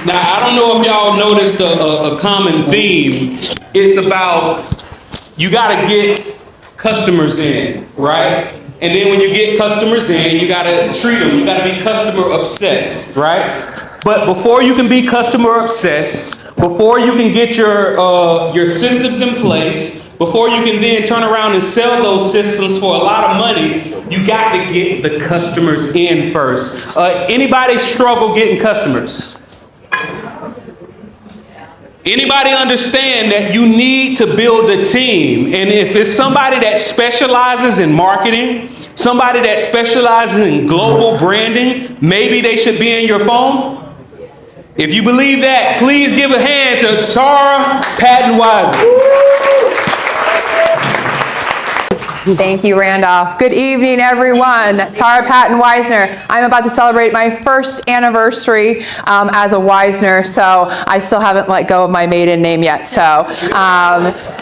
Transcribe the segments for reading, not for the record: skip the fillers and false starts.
Now, I don't know if y'all noticed a common theme. It's about you got to get customers in, right? And then when you get customers in, you got to treat them. You got to be customer obsessed, right? But before you can be customer obsessed, before you can get your systems in place, before you can then turn around and sell those systems for a lot of money, you got to get the customers in first. Anybody struggle getting customers? Anybody understand that you need to build a team? And if it's somebody that specializes in marketing, somebody that specializes in global branding, maybe they should be in your phone? If you believe that, please give a hand to Patten Weisner. Thank you, Randolph. Good evening, everyone. Tara Patten Weisner. I'm about to celebrate my first anniversary as a Weisner, so I still haven't let go of my maiden name yet. So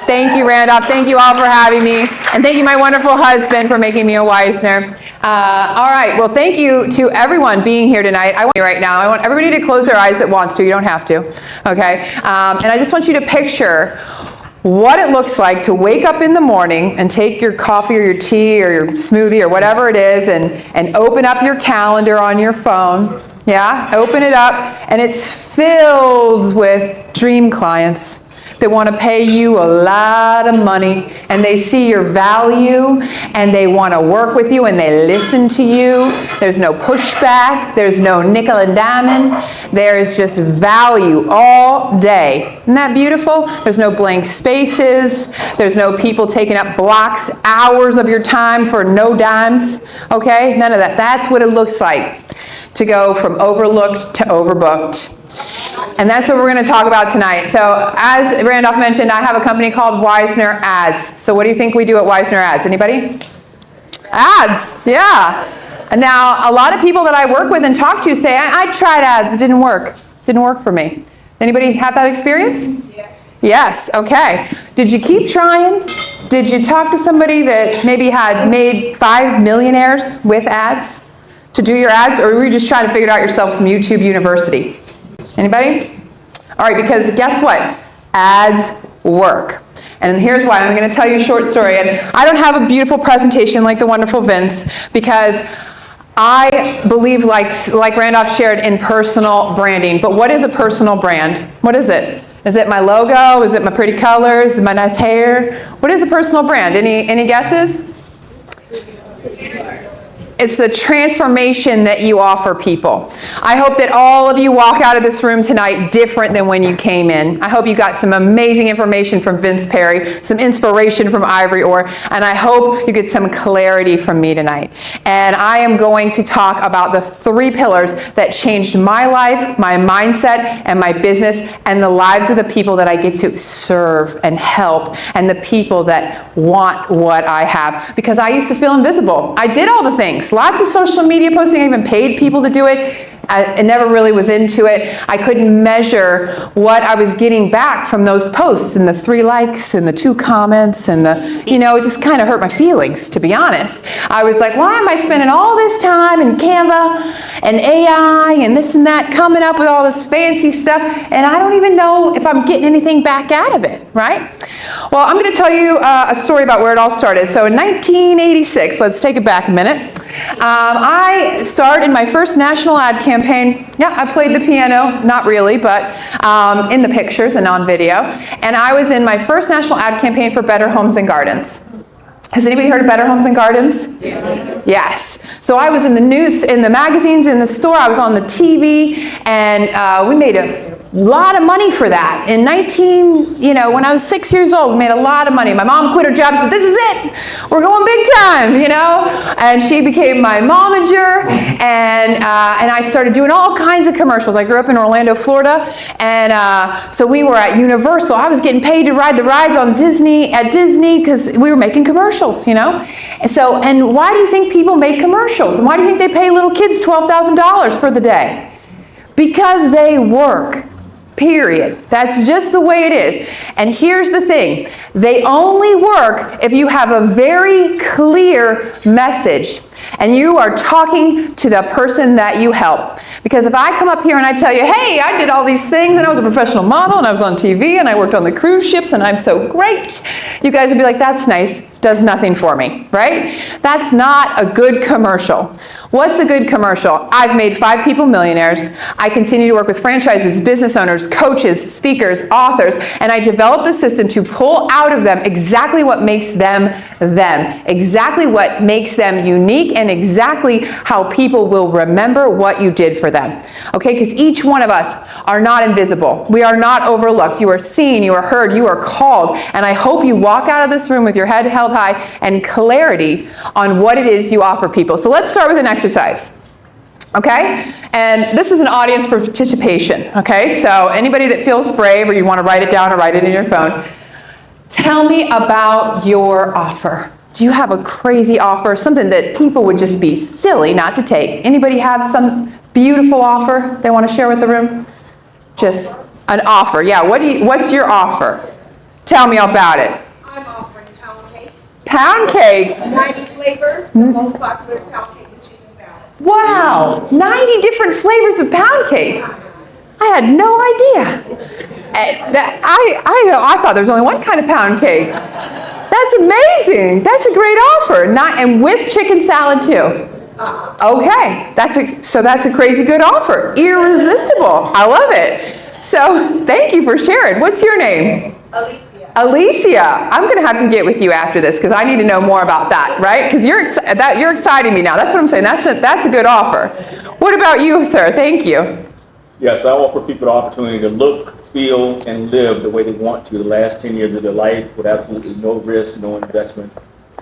thank you, Randolph. Thank you all for having me. And thank you, my wonderful husband, for making me a Weisner. All right. Well, thank you to everyone being here tonight. I want everybody to close their eyes that wants to. You don't have to. Okay? And I just want you to picture what it looks like to wake up in the morning and take your coffee or your tea or your smoothie or whatever it is and open up your calendar on your phone. Yeah, open it up, and it's filled with dream clients that want to pay you a lot of money, and they see your value, and they want to work with you, and they listen to you. There's no pushback. There's no nickel and diamond. There is just value all day. Isn't that beautiful? There's no blank spaces. There's no people taking up blocks, hours of your time for no dimes. Okay? None of that. That's what it looks like to go from overlooked to overbooked. And that's what we're going to talk about tonight. So as Randolph mentioned, I have a company called Weisner Ads. So what do you think we do at Weisner Ads? Anybody? Ads, yeah. And now a lot of people that I work with and talk to say, I tried ads, didn't work for me. Anybody have that experience? Yes, okay. Did you keep trying? Did you talk to somebody that maybe had made 5 millionaires with ads to do your ads? Or were you just trying to figure it out yourself from YouTube University? Anybody? All right, because guess what? Ads work. And here's why. I'm going to tell you a short story. And I don't have a beautiful presentation like the wonderful Vince, because I believe, like Randolph shared, in personal branding. But what is a personal brand? What is it? Is it my logo? Is it my pretty colors? Is it my nice hair? What is a personal brand? Any guesses? It's the transformation that you offer people. I hope that all of you walk out of this room tonight different than when you came in. I hope you got some amazing information from Vince Perry, some inspiration from Ivory Orr, and I hope you get some clarity from me tonight. And I am going to talk about the 3 pillars that changed my life, my mindset, and my business, and the lives of the people that I get to serve and help, and the people that want what I have. Because I used to feel invisible. I did all the things. Lots of social media posting. I even paid people to do it. I never really was into it. I couldn't measure what I was getting back from those posts and the 3 likes and the 2 comments and it just kind of hurt my feelings, to be honest. I was like, why am I spending all this time in Canva and AI and this and that, coming up with all this fancy stuff, and I don't even know if I'm getting anything back out of it, right? Well, I'm going to tell you a story about where it all started. So in 1986, let's take it back a minute. I starred in my first national ad campaign. Yeah, I played the piano, not really, but in the pictures and on video. And I was in my first national ad campaign for Better Homes and Gardens. Has anybody heard of Better Homes and Gardens? Yes. So I was in the news, in the magazines, in the store. I was on the TV, and we made a lot of money for that. In when I was 6 years old, we made a lot of money. My mom quit her job and said, this is it. We're going big time, And she became my momager, and I started doing all kinds of commercials. I grew up in Orlando, Florida, and so we were at Universal. I was getting paid to ride the rides at Disney because we were making commercials, And why do you think people make commercials? And why do you think they pay little kids $12,000 for the day? Because they work. Period. That's just the way it is. And here's the thing. They only work if you have a very clear message. and you are talking to the person that you help. Because if I come up here and I tell you, hey, I did all these things and I was a professional model and I was on TV and I worked on the cruise ships and I'm so great, you guys would be like, that's nice, does nothing for me, right? That's not a good commercial. What's a good commercial? I've made 5 people millionaires. I continue to work with franchises, business owners, coaches, speakers, authors, and I develop a system to pull out of them exactly what makes them them, exactly what makes them unique, and exactly how people will remember what you did for them. Okay, because each one of us are not invisible. We are not overlooked. You are seen, you are heard, you are called, and I hope you walk out of this room with your head held high and clarity on what it is you offer people. So let's start with an exercise. Okay? And this is an audience participation. Okay? So anybody that feels brave or you want to write it down or write it in your phone, tell me about your offer. Do you have a crazy offer, something that people would just be silly not to take? Anybody have some beautiful offer they want to share with the room? Just an offer. Yeah, what's your offer? Tell me about it. I'm offering pound cake. Pound cake. 90 flavors. The most popular is pound cake with chicken salad. Wow, 90 different flavors of pound cake. I had no idea. I thought there was only one kind of pound cake. That's amazing. That's a great offer. And with chicken salad too. Okay, that's a crazy good offer. Irresistible. I love it. So thank you for sharing. What's your name? Alicia. I'm going to have to get with you after this because I need to know more about that, right? Because you're exciting me now. That's what I'm saying. That's a good offer. What about you, sir? Thank you. Yes, I offer people the opportunity to look, feel, and live the way they want to the last 10 years of their life with absolutely no risk, no investment,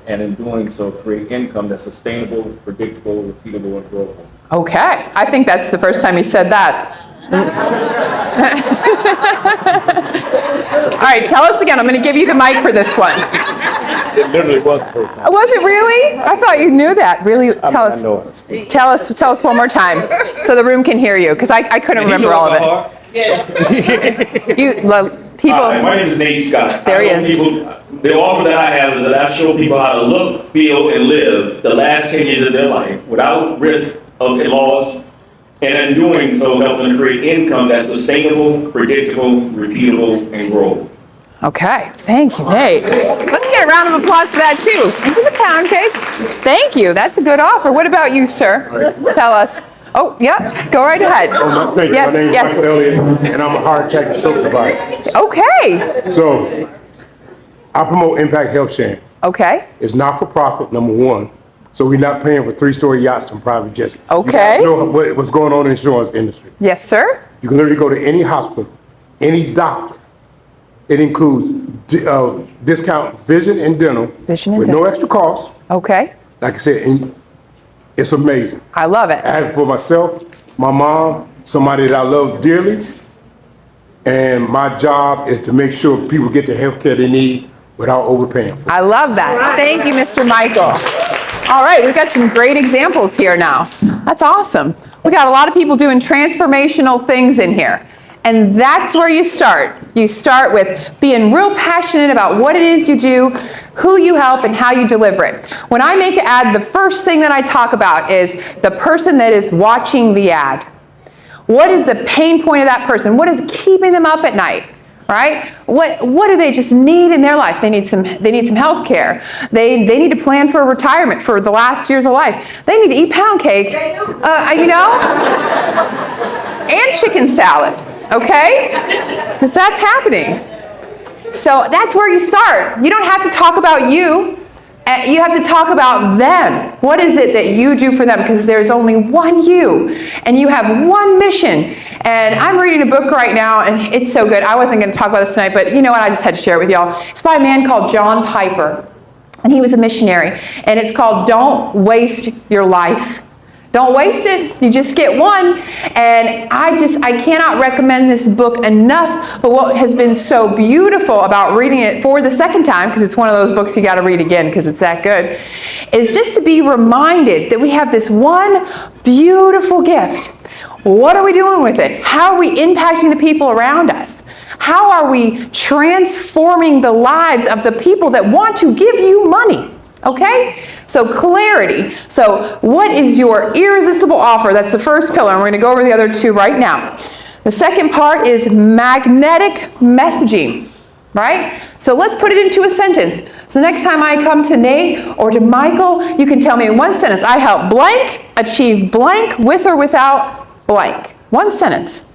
and in doing so, create income that's sustainable, predictable, repeatable, and growable. Okay. I think that's the first time he said that. All right, tell us again. I'm going to give you the mic for this one. It literally was the first time. Was it really? I thought you knew that. Really? Tell us one more time so the room can hear you, because I couldn't remember all of it. People. Hi, my name is Nate Scott. There he is. The offer that I have is that I show people how to look, feel, and live the last 10 years of their life without risk of a loss, and in doing so, help them create income that's sustainable, predictable, repeatable, and growable. Okay, thank you, Nate. Let's get a round of applause for that too. This is a pound cake. Thank you. That's a good offer. What about you, sir? Tell us. Oh, yeah. Go right ahead. Thank you. Yes, My name is yes. Michael Elliott, and I'm a heart attack and stroke survivor. Okay. So, I promote impact health sharing. Okay. It's not for profit, number one. So we're not paying for 3-story yachts and private jets. Okay. You know what's going on in the insurance industry. Yes, sir. You can literally go to any hospital, any doctor. It includes discount vision and dental with no extra cost. Okay. Like I said, and it's amazing. I love it. I have it for myself, my mom, somebody that I love dearly. And my job is to make sure people get the health care they need without overpaying for it. I love that. Thank you, Mr. Michael. All right, we've got some great examples here now. That's awesome. We got a lot of people doing transformational things in here. And that's where you start. You start with being real passionate about what it is you do, who you help, and how you deliver it. When I make an ad, the first thing that I talk about is the person that is watching the ad. What is the pain point of that person? What is keeping them up at night? Right? What do they just need in their life? They need some health care. They need to plan for a retirement for the last years of life. They need to eat pound cake, and chicken salad, okay? Because that's happening. So that's where you start. You don't have to talk about you. You have to talk about them. What is it that you do for them? Because there's only one you, and you have one mission. And I'm reading a book right now, and it's so good. I wasn't going to talk about this tonight, but you know what? I just had to share it with y'all. It's by a man called John Piper, and he was a missionary. And it's called Don't Waste Your Life. Don't waste it. You just get one. And I cannot recommend this book enough. But what has been so beautiful about reading it for the second time, because it's one of those books you got to read again because it's that good, is just to be reminded that we have this one beautiful gift. What are we doing with it? How are we impacting the people around us? How are we transforming the lives of the people that want to give you money? Okay? So clarity. So what is your irresistible offer? That's the first pillar, and we're going to go over the other two right now. The second part is magnetic messaging, right? So let's put it into a sentence. So next time I come to Nate or to Michael, you can tell me in one sentence, I help blank achieve blank with or without blank. One sentence.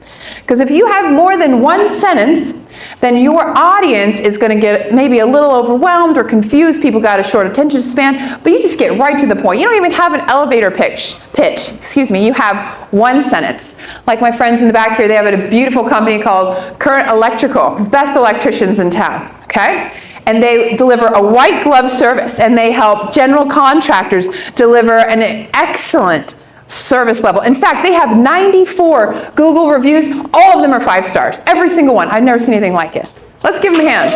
Because if you have more than one sentence, then your audience is going to get maybe a little overwhelmed or confused. People got a short attention span, but you just get right to the point. You don't even have an elevator pitch. You have one sentence. Like my friends in the back here, they have a beautiful company called Current Electrical, best electricians in town, okay? And they deliver a white glove service, and they help general contractors deliver an excellent service level. In fact, they have 94 Google reviews. All of them are 5 stars. Every single one. I've never seen anything like it. Let's give them a hand.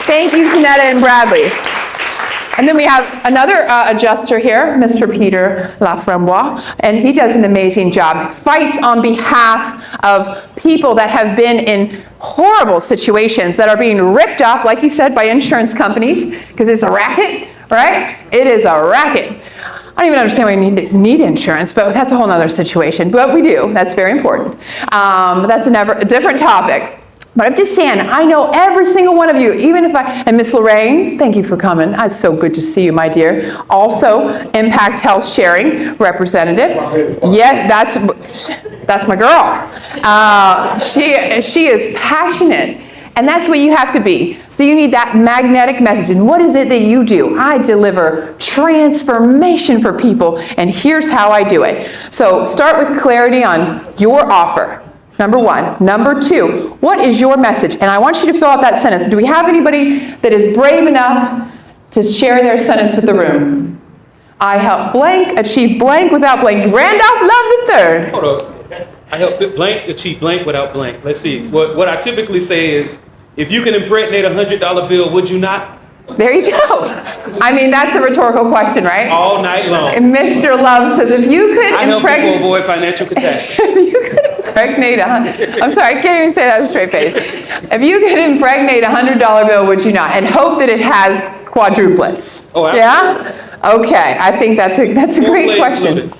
Thank you, Kanetta and Bradley. And then we have another adjuster here, Mr. Peter Laframboise, and he does an amazing job. Fights on behalf of people that have been in horrible situations, that are being ripped off, like you said, by insurance companies, because it's a racket, right? It is a racket. I don't even understand why you need insurance, but that's a whole other situation. But we do. That's very important. That's a different topic. But I'm just saying, I know every single one of you, even if and Miss Lorraine, thank you for coming. It's so good to see you, my dear. Also, Impact Health Sharing representative. Yeah, that's my girl. She is passionate. And that's what you have to be. So you need that magnetic message. And what is it that you do? I deliver transformation for people, and here's how I do it. So start with clarity on your offer. Number 1. Number 2, what is your message? And I want you to fill out that sentence. Do we have anybody that is brave enough to share their sentence with the room? I help blank achieve blank without blank. Randolph Love III. Hold up. I help blank achieve blank without blank. Let's see. What I typically say is, if you can impregnate a $100 bill, would you not? There you go. I mean, that's a rhetorical question, right? All night long. And Mr. Love says, if you could I help people avoid financial catastrophe. if you could impregnate I'm sorry, I can't even say that with a straight face. If you could impregnate a $100 bill, would you not? And hope that it has quadruplets. Oh, absolutely. Yeah? Okay, I think that's a great question. Included.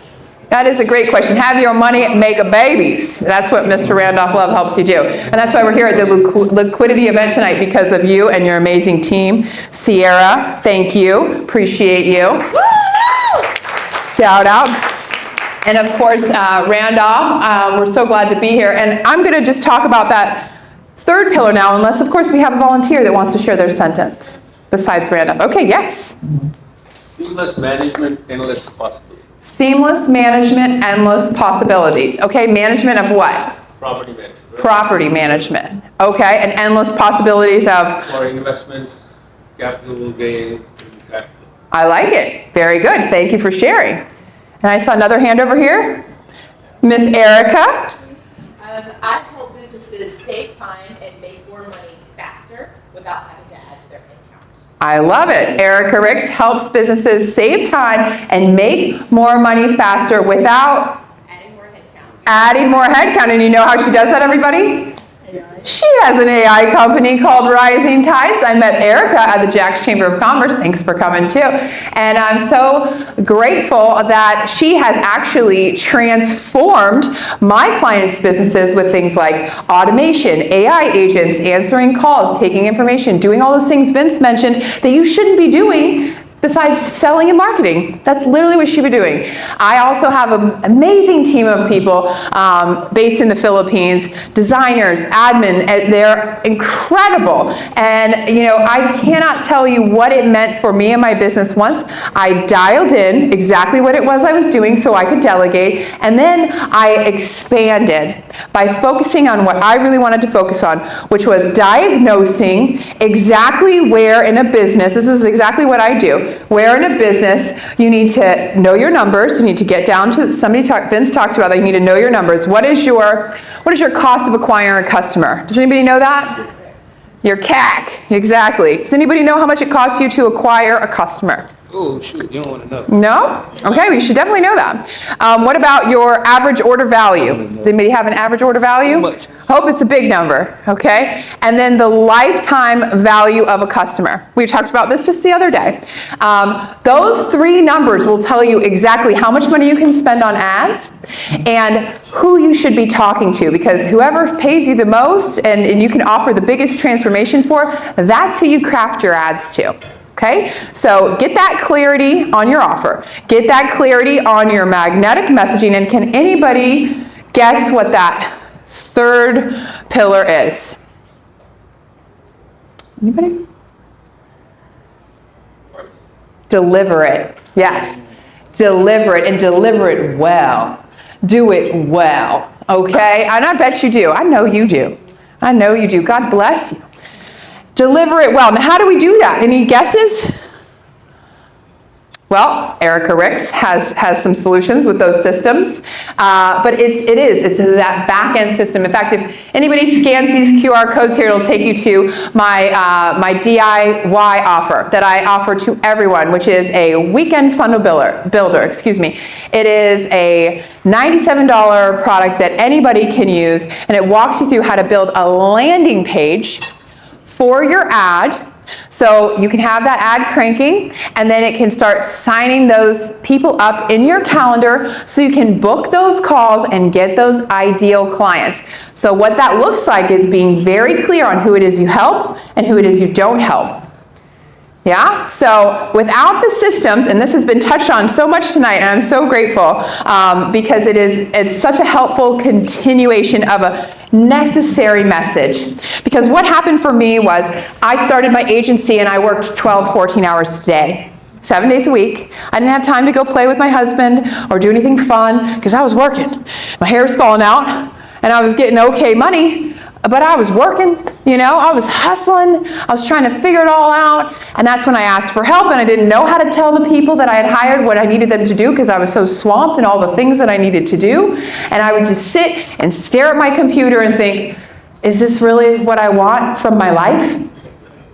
That is a great question. Have your money make a babies. That's what Mr. Randolph Love helps you do. And that's why we're here at the liquidity event tonight, because of you and your amazing team. Sierra, thank you. Appreciate you. Shout out. And of course, Randolph, we're so glad to be here. And I'm going to just talk about that third pillar now, unless, of course, we have a volunteer that wants to share their sentence besides Randolph. Okay, yes. Seamless management, endless possibilities. Seamless management, endless possibilities. Okay, management of what? Property management. Property management. Okay, and endless possibilities of? For investments, capital gains, and cash flow. I like it. Very good. Thank you for sharing. And I saw another hand over here. Miss Erica. I help businesses save time and make more money faster without having to add to their headcount. I love it. Erica Ricks helps businesses save time and make more money faster without adding more headcount. And you know how she does that, everybody? She has an AI company called Rising Tides. I met Erica at the Jack's Chamber of Commerce. Thanks for coming too. And I'm so grateful that she has actually transformed my clients' businesses with things like automation, AI agents, answering calls, taking information, doing all those things Vince mentioned that you shouldn't be doing besides selling and marketing. That's literally what she'd be doing. I also have an amazing team of people based in the Philippines, designers, admin, they're incredible. And you know, I cannot tell you what it meant for me and my business once I dialed in exactly what it was I was doing so I could delegate, and then I expanded by focusing on what I really wanted to focus on, which was diagnosing exactly where in a business, this is exactly what I do, where in a business you need to know your numbers, you need to get down to, Vince talked about that, you need to know your numbers. What is your cost of acquiring a customer? Does anybody know that? Your CAC, exactly. Does anybody know how much it costs you to acquire a customer? Oh, shoot, you don't want to know. No? Okay, we should definitely know that. What about your average order value? Does anybody have an average order value? How much? Hope it's a big number, okay? And then the lifetime value of a customer. We talked about this just the other day. Those three numbers will tell you exactly how much money you can spend on ads and who you should be talking to, because whoever pays you the most and you can offer the biggest transformation for, that's who you craft your ads to. Okay, so get that clarity on your offer. Get that clarity on your magnetic messaging. And can anybody guess what that third pillar is? Anybody? Deliver it. Yes. Deliver it, and deliver it well. Do it well. Okay? And I bet you do. I know you do. I know you do. God bless you. Deliver it well. Now, how do we do that? Any guesses? Well, Erica Ricks has some solutions with those systems, but it's that back-end system. In fact, if anybody scans these QR codes here, it'll take you to my DIY offer that I offer to everyone, which is a weekend funnel builder. Excuse me. It is a $97 product that anybody can use, and it walks you through how to build a landing page for your ad, so you can have that ad cranking, and then it can start signing those people up in your calendar so you can book those calls and get those ideal clients. So what that looks like is being very clear on who it is you help and who it is you don't help. Yeah, so without the systems, and this has been touched on so much tonight, and I'm so grateful because it's such a helpful continuation of a necessary message. Because what happened for me was I started my agency and I worked 12, 14 hours a day, 7 days a week. I didn't have time to go play with my husband or do anything fun because I was working. My hair was falling out and I was getting okay money. But I was working, I was hustling, I was trying to figure it all out, and that's when I asked for help, and I didn't know how to tell the people that I had hired what I needed them to do because I was so swamped in all the things that I needed to do, and I would just sit and stare at my computer and think, is this really what I want from my life?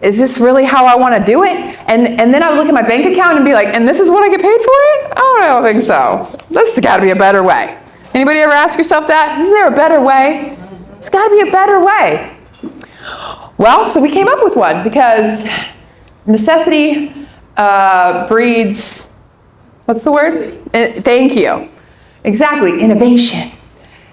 Is this really how I want to do it? And then I would look at my bank account and be like, and this is what I get paid for it? Oh, I don't think so. This has got to be a better way. Anybody ever ask yourself that? Isn't there a better way? It's got to be a better way. Well, so we came up with one because necessity breeds, what's the word? Thank you. Exactly, innovation.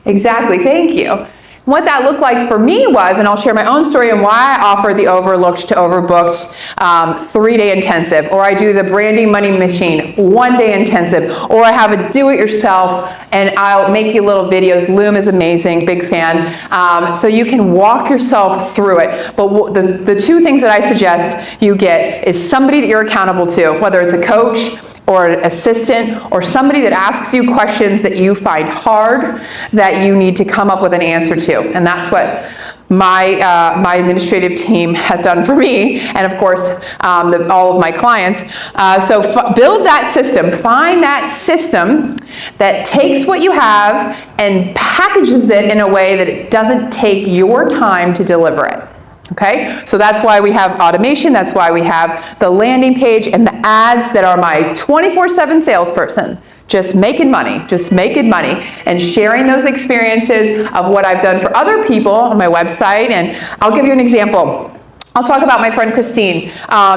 Exactly, thank you. What that looked like for me was, and I'll share my own story and why I offer the overlooked to overbooked 3-day intensive, or I do the branding money machine 1-day intensive, or I have a do-it-yourself and I'll make you little videos. Loom is amazing, big fan. So you can walk yourself through it. But the two things that I suggest you get is somebody that you're accountable to, whether it's a coach or an assistant, or somebody that asks you questions that you find hard that you need to come up with an answer to. And that's what my administrative team has done for me, and of course, all of my clients. So build that system. Find that system that takes what you have and packages it in a way that it doesn't take your time to deliver it. Okay, so that's why we have automation, that's why we have the landing page and the ads that are my 24/7 salesperson, just making money and sharing those experiences of what I've done for other people on my website. And I'll give you an example. I'll talk about my friend Christine.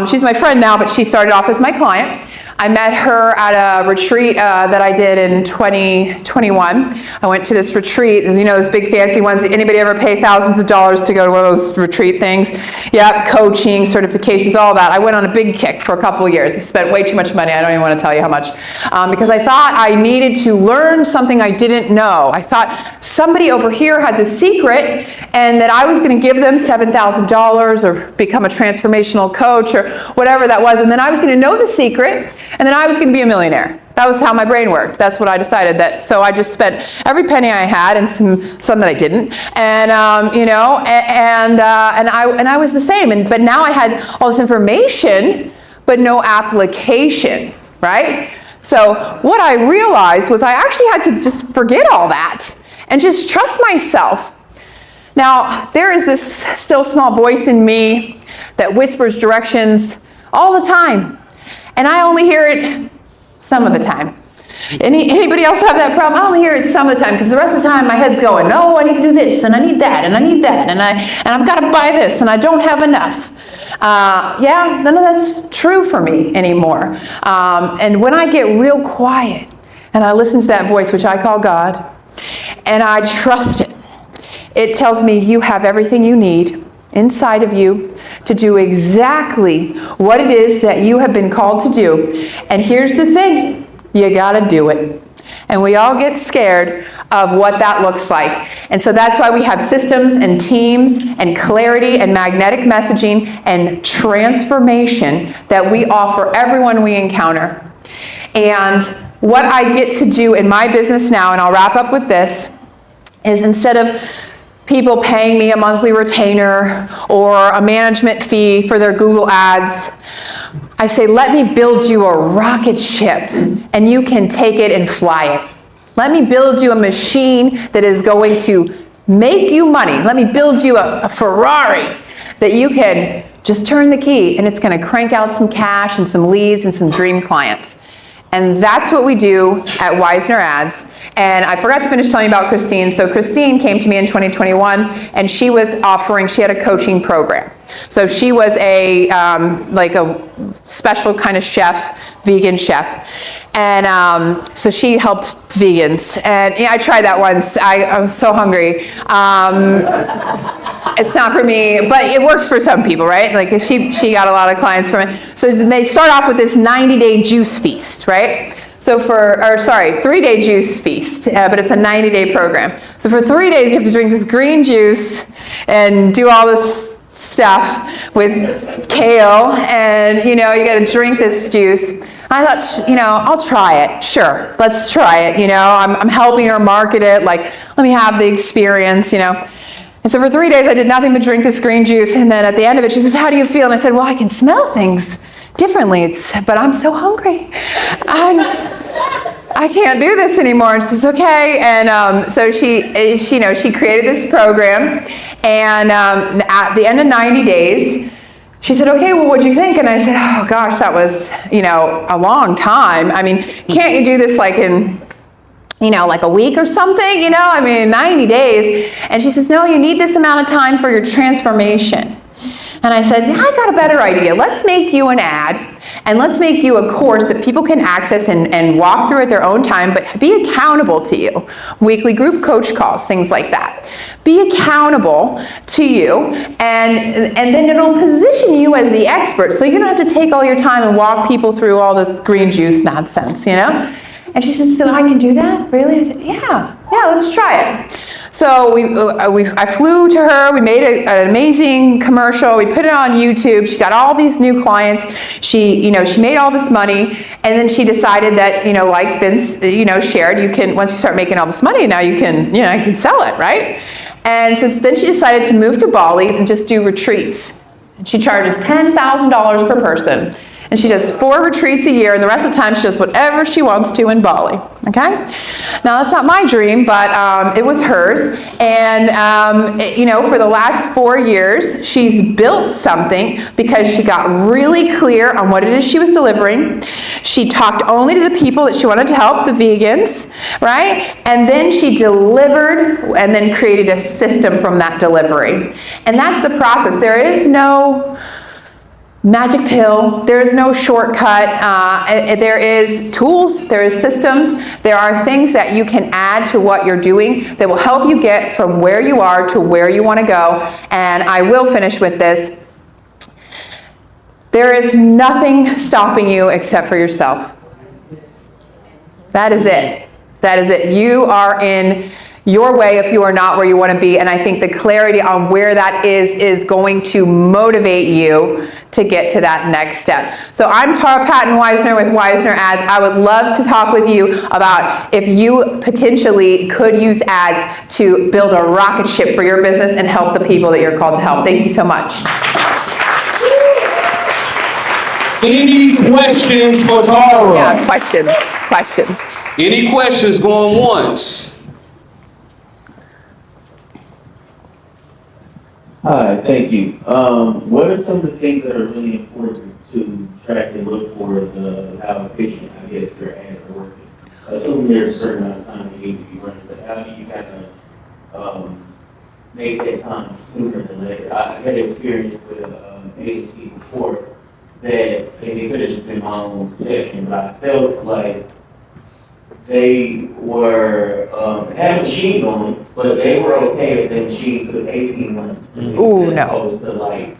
She's my friend now, but she started off as my client. I met her at a retreat that I did in 2021. I went to this retreat, as you know, those big fancy ones. Anybody ever pay thousands of dollars to go to one of those retreat things? Yeah, coaching, certifications, all that. I went on a big kick for a couple of years. I spent way too much money. I don't even want to tell you how much. Because I thought I needed to learn something I didn't know. I thought somebody over here had the secret and that I was going to give them $7,000 or become a transformational coach or whatever that was. And then I was going to know the secret. And then I was going to be a millionaire. That was how my brain worked. That's what I decided. So I just spent every penny I had, and some that I didn't. And I was the same. But now I had all this information, but no application, right? So what I realized was I actually had to just forget all that and just trust myself. Now there is this still small voice in me that whispers directions all the time. And I only hear it some of the time. Anybody else have that problem? I only hear it some of the time, because the rest of the time my head's going, no, I need to do this, and I need that, and I need that, and I've got to buy this, and I don't have enough. Yeah, none of that's true for me anymore. And when I get real quiet and I listen to that voice, which I call God, and I trust it, it tells me you have everything you need inside of you to do exactly what it is that you have been called to do. And here's the thing. You gotta do it. And we all get scared of what that looks like. And so that's why we have systems and teams and clarity and magnetic messaging and transformation that we offer everyone we encounter. And what I get to do in my business now, and I'll wrap up with this, is instead of people paying me a monthly retainer or a management fee for their Google ads, I say, let me build you a rocket ship and you can take it and fly it. Let me build you a machine that is going to make you money. Let me build you a Ferrari that you can just turn the key and it's going to crank out some cash and some leads and some dream clients. And that's what we do at Weisner Ads. And I forgot to finish telling you about Christine. So Christine came to me in 2021, and she had a coaching program. So she was like a special kind of chef, vegan chef. And so she helped vegans. And yeah, I tried that once. I was so hungry. It's not for me, but it works for some people, right? Like she got a lot of clients from it. So they start off with this 90-day juice feast, right? So 3-day juice feast, but it's a 90-day program. So for 3 days, you have to drink this green juice and do all this stuff with kale, and you got to drink this juice. I thought, I'll try it. Sure, let's try it. I'm helping her market it. Like, let me have the experience. And so for 3 days, I did nothing but drink this green juice. And then at the end of it, she says, how do you feel? And I said, well, I can smell things differently. But I'm so hungry. I can't do this anymore. And she says, okay. And so she created this program. And at the end of 90 days, she said, okay, well, what'd you think? And I said, oh gosh, that was, a long time. I mean, can't you do this like in, like a week or something, 90 days. And she says, no, you need this amount of time for your transformation. And I said, I got a better idea. Let's make you an ad, and let's make you a course that people can access and walk through at their own time, but be accountable to you. Weekly group coach calls, things like that. Be accountable to you, and then it'll position you as the expert, so you don't have to take all your time and walk people through all this green juice nonsense, And she says, so I can do that? Really? I said, yeah, let's try it. So I flew to her, we made an amazing commercial, we put it on YouTube, she got all these new clients, she made all this money, and then she decided that, like Vince, shared, you can, once you start making all this money, now you can sell it, right? And so then she decided to move to Bali and just do retreats. She charges $10,000 per person. And she does 4 retreats a year, and the rest of the time she does whatever she wants to in Bali, okay? Now, that's not my dream, but it was hers. And, for the last 4 years, she's built something because she got really clear on what it is she was delivering. She talked only to the people that she wanted to help, the vegans, right? And then she delivered and then created a system from that delivery. And that's the process. There is no magic pill. There is no shortcut. There is tools, there is systems, there are things that you can add to what you're doing that will help you get from where you are to where you want to go. And I will finish with this. There is nothing stopping you except for yourself. That is it. That is it. You are in your way if you are not where you want to be. And I think the clarity on where that is going to motivate you to get to that next step. So I'm Tara Patten Weisner with Weisner Ads. I would love to talk with you about if you potentially could use ads to build a rocket ship for your business and help the people that you're called to help. Thank you so much. Any questions for Tara? Yeah, questions. Any questions going once? Hi, thank you. What are some of the things that are really important to track and look for how efficient, I guess, your ads are working? Assuming there's a certain amount of time you need to be running, but how do you kind of make that time sooner than later? I had experience with an agency before that, and it could have just been my own perception, but I felt like they were had a machine going, but they were okay if the machine took 18 months to produce, Ooh, as no. opposed to like,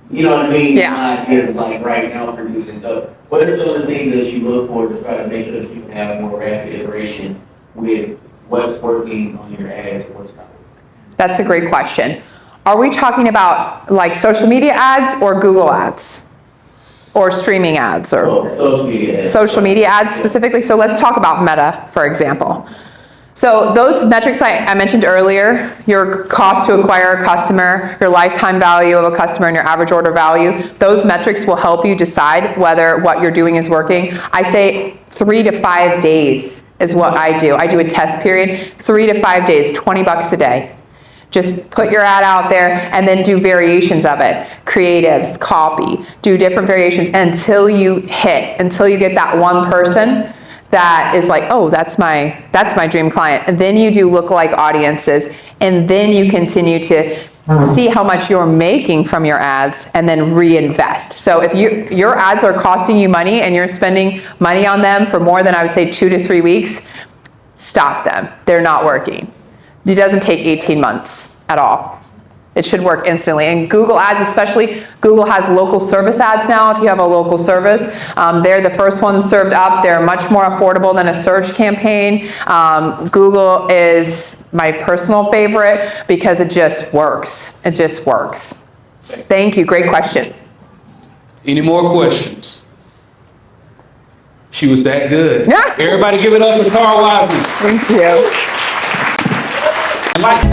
you know what I mean? Yeah. My ideas of like right now producing. So what are some of the things that you look for to try to make sure that you can have more rapid iteration with what's working on your ads and what's not? That's a great question. Are we talking about like social media ads or Google ads? Or streaming ads or Social media ads. social media ads specifically? So let's talk about Meta, for example. So those metrics I mentioned earlier, your cost to acquire a customer, your lifetime value of a customer, and your average order value, those metrics will help you decide whether what you're doing is working. I say 3 to 5 days is what I do. I do a test period, 3 to 5 days, $20 a day. Just put your ad out there and then do variations of it. Creatives, copy, do different variations until you get that one person that is like, oh, that's my dream client. And then you do lookalike audiences, and then you continue to see how much you're making from your ads and then reinvest. So if your ads are costing you money and you're spending money on them for more than, I would say, 2 to 3 weeks, stop them. They're not working. It doesn't take 18 months at all. It should work instantly. And Google ads especially, Google has local service ads now if you have a local service. They're the first ones served up. They're much more affordable than a search campaign. Google is my personal favorite because it just works. It just works. Thank you, great question. Any more questions? She was that good. Yeah. Everybody give it up for Tara Weisner. Thank you. Like